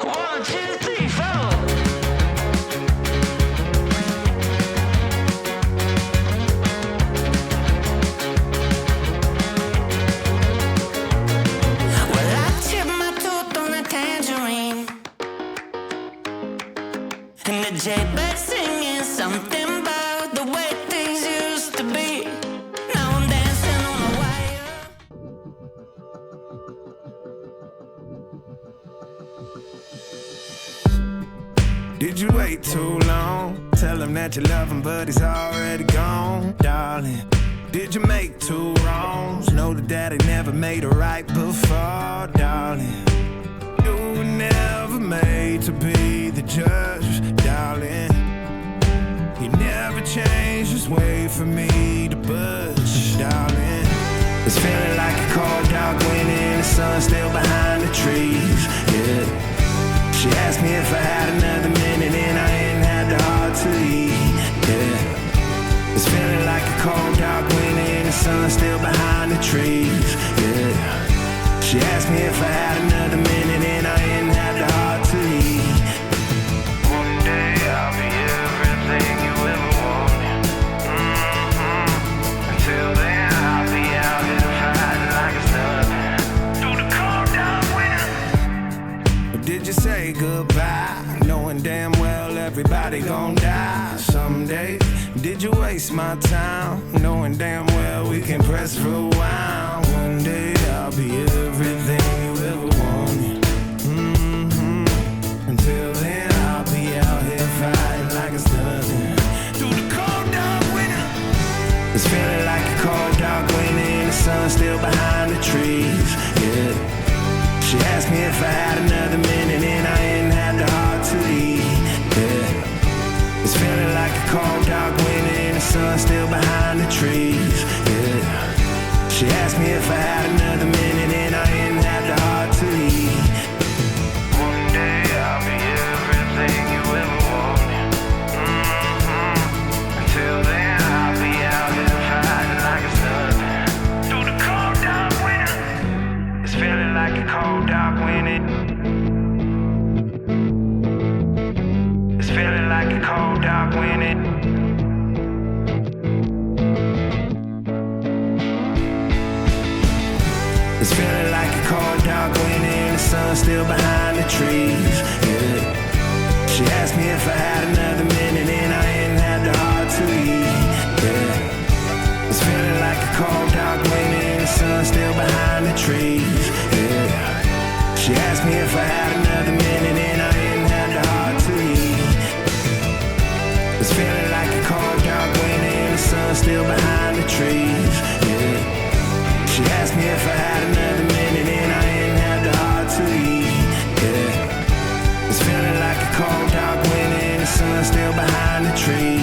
One, two, three, four. Well, I chipped my tooth on a tangerine, and the jaybird singing something about the way things used to be. Now I'm dancing on a wire. Did you wait too long? Tell him that you love him, but he's already gone, darling. Did you make two wrongs? Know that daddy never made a right before, darling. You were never made to be the judge, darling. He never changed his way for me to budge, darling. It's feeling like a cold dark wind and the sun still behind the trees, yeah. She asked me if I had another minute and I ain't had the heart to leave, yeah. It's feeling like a cold dark wind and the sun still behind the trees, yeah. She asked me if I had another minute and I ain't had the heart to leave. One day I'll be everything you ever wanted, Until then I'll be out here fighting like it's nothing through the cold dark winter. Did you say goodbye, knowing damn well everybody gon' die someday? Did you waste my time, knowing damn well we can press rewind? One day I'll be everything you ever wanted, Until then I'll be out here fighting like it's nothing through the cold dark winter. It's feeling like a cold dark winter and the sun still behind the trees, yeah. She asked me if I had another minute and I ain't had the heart to leave, yeah. It's feeling like a cold dark winter and the sun still behind the trees, yeah. She asked me if I had another minute and I ain't had the heart to leave. One day I'll be everything you ever wanted, Until then I'll be out here fighting like it's nothing through the cold dark winter. It's feeling like a cold dark winter. It's feeling like a cold dark winter. It's feeling like a cold dark winter and the sun still behind the trees, yeah. She asked me if I had another minute and I ain't had the heart to leave, yeah. It's feeling like a cold dark winter and the sun still behind the trees, yeah. She asked me if I had another minute and I ain't had the heart to leave. It's feeling like a cold dark winter and the sun still behind the trees, yeah. She asked me if I had another minute and I ain't had the heart to leave, yeah. It's feeling like a cold dark winter and the sun still behind the trees.